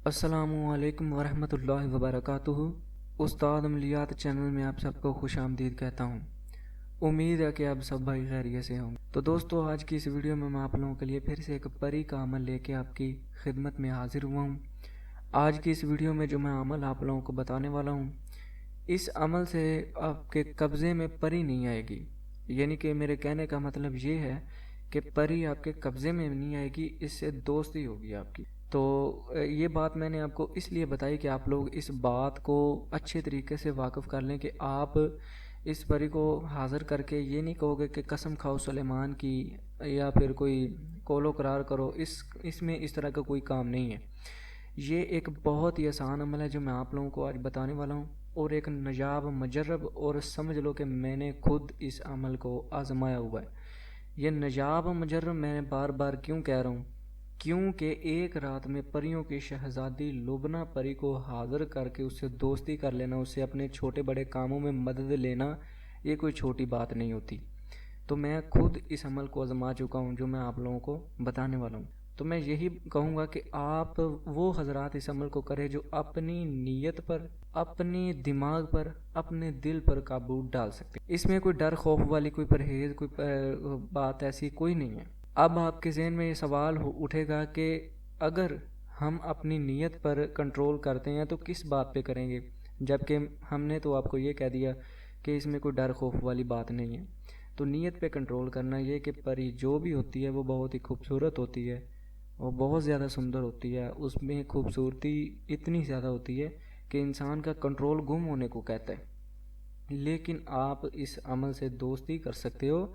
السلام علیکم ورحمۃ اللہ وبرکاتہ۔ استاد عملیات چینل میں آپ سب کو خوش آمدید کہتا ہوں۔ امید ہے کہ آپ سب بھائی خیریت سے ہوں۔ تو دوستو، آج کی اس ویڈیو میں آپ لوگوں کے لیے پھر سے ایک پری کا عمل لے کے آپ کی خدمت میں حاضر ہوا ہوں۔ آج کی اس ویڈیو میں جو میں عمل آپ لوگوں کو بتانے والا ہوں، اس عمل سے آپ کے قبضے میں پری نہیں آئے گی۔ یعنی کہ میرے کہنے کا مطلب یہ ہے کہ پری آپ کے قبضے میں نہیں آئے گی، اس سے دوستی ہوگی آپ کی۔ تو یہ بات میں نے آپ کو اس لیے بتائی کہ آپ لوگ اس بات کو اچھے طریقے سے واقف کر لیں کہ آپ اس پری کو حاضر کر کے یہ نہیں کہو گے کہ قسم کھاؤ سلیمان کی، یا پھر کوئی قول و قرار کرو۔ اس میں اس طرح کا کوئی کام نہیں ہے۔ یہ ایک بہت ہی آسان عمل ہے جو میں آپ لوگوں کو آج بتانے والا ہوں، اور ایک نجاب مجرب، اور سمجھ لو کہ میں نے خود اس عمل کو آزمایا ہوا ہے۔ یہ نجاب مجرب میں بار بار کیوں کہہ رہا ہوں؟ کیونکہ ایک رات میں پریوں کی شہزادی لبنہ پری کو حاضر کر کے اس سے دوستی کر لینا، اس سے اپنے چھوٹے بڑے کاموں میں مدد لینا، یہ کوئی چھوٹی بات نہیں ہوتی۔ تو میں خود اس عمل کو آزما چکا ہوں جو میں آپ لوگوں کو بتانے والا ہوں۔ تو میں یہی کہوں گا کہ آپ وہ حضرات اس عمل کو کریں جو اپنی نیت پر، اپنی دماغ پر، اپنے دل پر قابو ڈال سکتے ہیں۔ اس میں کوئی ڈر خوف والی کوئی پرہیز کوئی بات ایسی کوئی نہیں ہے۔ اب آپ کے ذہن میں یہ سوال اٹھے گا کہ اگر ہم اپنی نیت پر کنٹرول کرتے ہیں تو کس بات پہ کریں گے، جبکہ ہم نے تو آپ کو یہ کہہ دیا کہ اس میں کوئی ڈر خوف والی بات نہیں ہے۔ تو نیت پہ کنٹرول کرنا یہ کہ پری جو بھی ہوتی ہے وہ بہت ہی خوبصورت ہوتی ہے، وہ بہت زیادہ سندر ہوتی ہے، اس میں خوبصورتی اتنی زیادہ ہوتی ہے کہ انسان کا کنٹرول گم ہونے کو کہتا ہے۔ لیکن آپ اس عمل سے دوستی کر سکتے ہو،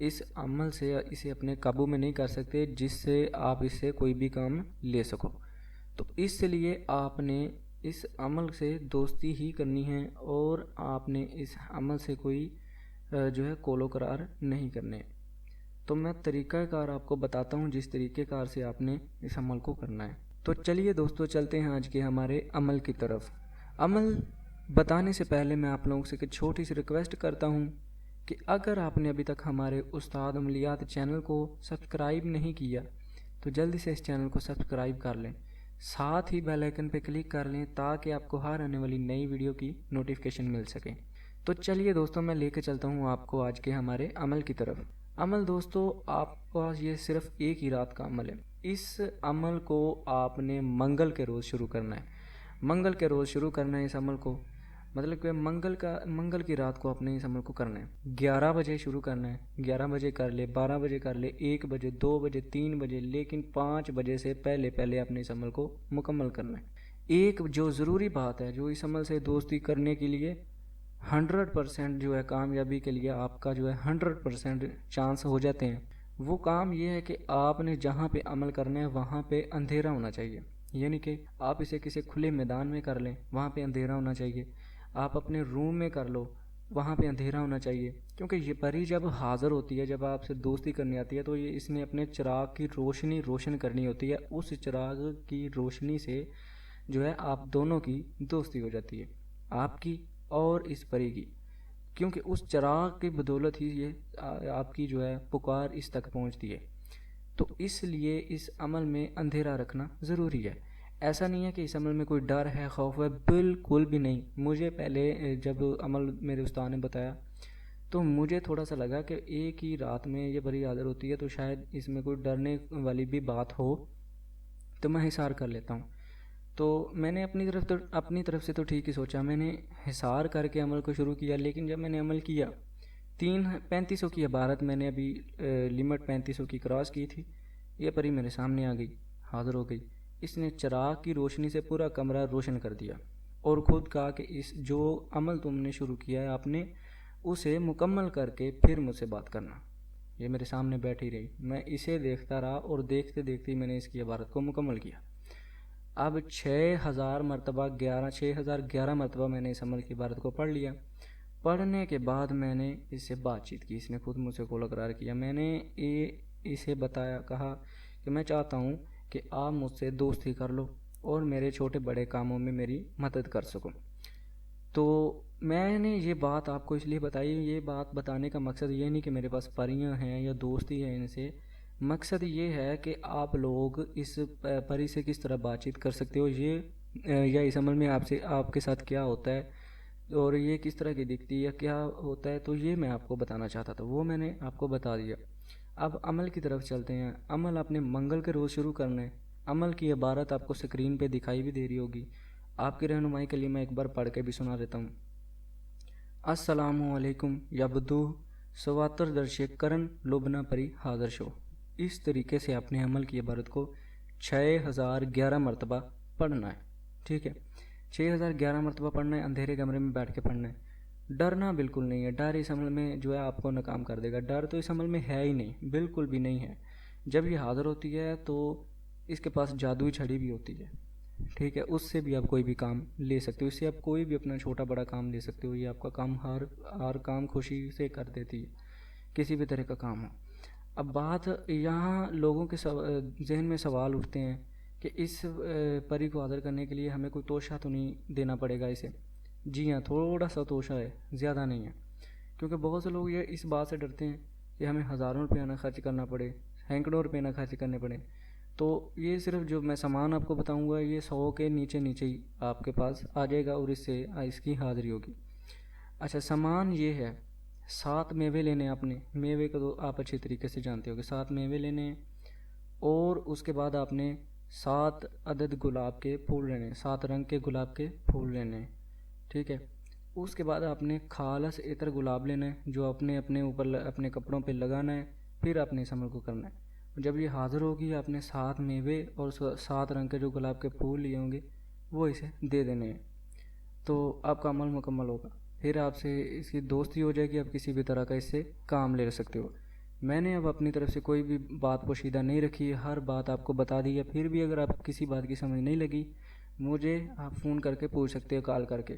اس عمل سے اسے اپنے قابو میں نہیں کر سکتے جس سے آپ اس سے کوئی بھی کام لے سکو۔ تو اس لیے آپ نے اس عمل سے دوستی ہی کرنی ہے، اور آپ نے اس عمل سے کوئی جو ہے قول و قرار نہیں کرنے۔ تو میں طریقہ کار آپ کو بتاتا ہوں جس طریقہ کار سے آپ نے اس عمل کو کرنا ہے۔ تو چلیے دوستو، چلتے ہیں آج کے ہمارے عمل کی طرف۔ عمل بتانے سے پہلے میں آپ لوگوں سے ایک چھوٹی سی ریکویسٹ کرتا ہوں کہ اگر آپ نے ابھی تک ہمارے استاد عملیات چینل کو سبسکرائب نہیں کیا تو جلدی سے اس چینل کو سبسکرائب کر لیں، ساتھ ہی بیل آئیکن پہ کلک کر لیں تاکہ آپ کو ہر آنے والی نئی ویڈیو کی نوٹیفیکیشن مل سکے۔ تو چلیے دوستوں، میں لے کے چلتا ہوں آپ کو آج کے ہمارے عمل کی طرف۔ عمل دوستو، آپ پاس یہ صرف ایک ہی رات کا عمل ہے۔ اس عمل کو آپ نے منگل کے روز شروع کرنا ہے۔ منگل کے روز شروع کرنا ہے اس عمل کو، مطلب کہ منگل کی رات کو اپنے اس عمل کو کرنا ہے۔ 11 بجے شروع کرنا ہے، 11 بجے کر لے، 12 بجے کر لے، 1 بجے، 2 بجے، 3 بجے، لیکن 5 بجے سے پہلے اپنے اس عمل کو مکمل کرنا ہے۔ ایک جو ضروری بات ہے جو اس عمل سے دوستی کرنے کے لیے 100% جو ہے کامیابی کے لیے آپ کا جو ہے 100% چانس ہو جاتے ہیں، وہ کام یہ ہے کہ آپ نے جہاں پہ عمل کرنا ہے وہاں پہ اندھیرا ہونا چاہیے۔ یعنی کہ آپ اسے کسی کھلے میدان میں کر لیں، وہاں پہ اندھیرا ہونا چاہیے۔ آپ اپنے روم میں کر لو، وہاں پہ اندھیرا ہونا چاہیے، کیونکہ یہ پری جب حاضر ہوتی ہے، جب آپ سے دوستی کرنی آتی ہے تو اس نے اپنے چراغ کی روشنی روشن کرنی ہوتی ہے۔ اس چراغ کی روشنی سے جو ہے آپ دونوں کی دوستی ہو جاتی ہے، آپ کی اور اس پری کی، کیونکہ اس چراغ کی بدولت ہی یہ آپ کی جو ہے پکار اس تک پہنچتی ہے۔ تو اس لیے اس عمل میں اندھیرا رکھنا ضروری ہے۔ ایسا نہیں ہے کہ اس عمل میں کوئی ڈر ہے، خوف ہے، بالکل بھی نہیں۔ مجھے پہلے جب عمل میرے استاد نے بتایا تو مجھے تھوڑا سا لگا کہ ایک ہی رات میں یہ پری حاضر ہوتی ہے تو شاید اس میں کوئی ڈرنے والی بھی بات ہو، تو میں حصار کر لیتا ہوں۔ تو میں نے اپنی طرف سے تو ٹھیک ہی سوچا، میں نے حصار کر کے عمل کو شروع کیا، لیکن جب میں نے عمل کیا 3500 کی عبارت میں نے ابھی لمٹ 3500 کی کراس کی تھی، یہ پری میرے سامنے آ گئی، حاضر ہو گئی۔ اس نے چراغ کی روشنی سے پورا کمرہ روشن کر دیا اور خود کہا کہ اس جو عمل تم نے شروع کیا ہے آپ نے اسے مکمل کر کے پھر مجھ سے بات کرنا۔ یہ میرے سامنے بیٹھی رہی، میں اسے دیکھتا رہا اور دیکھتے دیکھتے ہی میں نے اس کی عبارت کو مکمل کیا۔ اب 6011 مرتبہ میں نے اس عمل کی عبارت کو پڑھ لیا۔ پڑھنے کے بعد میں نے اس سے بات چیت کی، اس نے خود مجھ سے قول اقرار کیا۔ میں نے اسے کہا کہ میں چاہتا ہوں کہ آپ مجھ سے دوستی کر لو اور میرے چھوٹے بڑے کاموں میں میری مدد کر سکو۔ تو میں نے یہ بات آپ کو اس لیے بتائی، یہ بات بتانے کا مقصد یہ نہیں کہ میرے پاس پریاں ہیں یا دوستی ہے ان سے، مقصد یہ ہے کہ آپ لوگ اس پری سے کس طرح بات چیت کر سکتے ہو، یہ یا اس عمل میں آپ کے ساتھ کیا ہوتا ہے اور یہ کس طرح کی دکھتی ہے یا کیا ہوتا ہے، تو یہ میں آپ کو بتانا چاہتا تھا، وہ میں نے آپ کو بتا دیا۔ اب عمل کی طرف چلتے ہیں۔ عمل اپنے منگل کے روز شروع کرنا ہے۔ عمل کی عبارت آپ کو سکرین پہ دکھائی بھی دے رہی ہوگی، آپ کی رہنمائی کے لیے میں ایک بار پڑھ کے بھی سنا دیتا ہوں۔ السلام علیکم یبدو سواتر درشک کرن لبنا پری حاضر شو۔ اس طریقے سے اپنے عمل کی عبارت کو 6011 مرتبہ پڑھنا ہے، ٹھیک ہے؟ 6011 مرتبہ پڑھنا ہے، اندھیرے کمرے میں بیٹھ کے پڑھنا ہے۔ ڈرنا بالکل نہیں ہے، ڈر اس عمل میں جو ہے آپ کو ناکام کر دے گا۔ ڈر تو اس عمل میں ہے ہی نہیں، بالکل بھی نہیں ہے۔ جب یہ حاضر ہوتی ہے تو اس کے پاس جادوئی چھڑی بھی ہوتی ہے، ٹھیک ہے؟ اس سے بھی آپ کوئی بھی کام لے سکتے ہو، اس سے آپ کوئی بھی اپنا چھوٹا بڑا کام لے سکتے ہو۔ یہ آپ کا کام ہر کام خوشی سے کر دیتی ہے، کسی بھی طرح کا کام ہو۔ اب بات یہاں لوگوں کے ذہن میں سوال اٹھتے ہیں کہ اس پری کو حاضر کرنے کے لیے ہمیں کوئی توشہ تو نہیں دینا پڑے گا اسے؟ جی ہاں، تھوڑا سا توشہ ہے، زیادہ نہیں ہے، کیونکہ بہت سے لوگ یہ اس بات سے ڈرتے ہیں کہ ہمیں ہزاروں روپیہ نہ خرچ کرنا پڑے، سینکڑوں روپے نہ خرچ کرنے پڑے۔ تو یہ صرف جو میں سامان آپ کو بتاؤں گا یہ 100 کے نیچے نیچے ہی آپ کے پاس آ جائے گا اور اس کی حاضری ہوگی۔ اچھا، سامان یہ ہے، 7 میوے لینے آپ نے، میوے کو تو آپ اچھی طریقے سے جانتے ہو کہ 7 میوے لینے ہیں، اور اس کے بعد آپ نے 7 عدد گلاب کے پھول لینے ہیں، 7 رنگ کے گلاب کے پھول لینے ہیں، ٹھیک ہے؟ اس کے بعد آپ نے خالص عطر گلاب لینا ہے جو اپنے اوپر اپنے کپڑوں پہ لگانا ہے، پھر آپ نے اس عمل کو کرنا ہے۔ جب یہ حاضر ہوگی آپ نے 7 میوے اور 7 رنگ کے جو گلاب کے پھول لیے ہوں گے وہ اسے دے دینے ہیں، تو آپ کا عمل مکمل ہوگا۔ پھر آپ سے اس کی دوستی ہو جائے گی، آپ کسی بھی طرح کا اس سے کام لے سکتے ہو۔ میں نے اب اپنی طرف سے کوئی بھی بات پوشیدہ نہیں رکھی، ہر بات آپ کو بتا دی ہے۔ پھر بھی اگر آپ کسی بات کی سمجھ نہیں لگی مجھے آپ فون کر کے پوچھ سکتے ہو، کال کر کے۔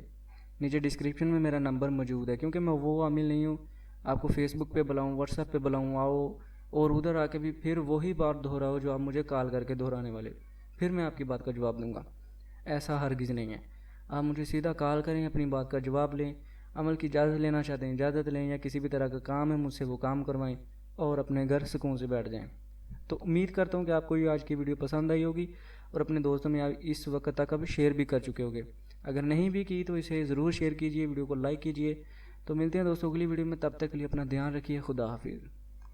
نیچے ڈسکرپشن میں میرا نمبر موجود ہے، کیونکہ میں وہ عامل نہیں ہوں آپ کو فیس بک پہ بلاؤں، واٹس ایپ پہ بلاؤں آؤ اور ادھر آ کے بھی پھر وہی بات دہراؤ جو آپ مجھے کال کر کے دہرانے والے، پھر میں آپ کی بات کا جواب دوں گا۔ ایسا ہرگز نہیں ہے۔ آپ مجھے سیدھا کال کریں، اپنی بات کا جواب لیں، عمل کی اجازت لینا چاہتے ہیں اجازت لیں، یا کسی بھی طرح کا کام ہے مجھ سے وہ کام کروائیں اور اپنے گھر سکون سے بیٹھ جائیں۔ تو امید کرتا ہوں کہ آپ کو یہ آج کی ویڈیو پسند آئی ہوگی اور اپنے دوستوں میں اس وقت تک اب شیئر بھی کر چکے ہوگے۔ اگر نہیں بھی کی تو اسے ضرور شیئر کیجئے، ویڈیو کو لائک کیجئے۔ تو ملتے ہیں دوستوں اگلی ویڈیو میں، تب تک کے لیے اپنا دھیان رکھیے، خدا حافظ۔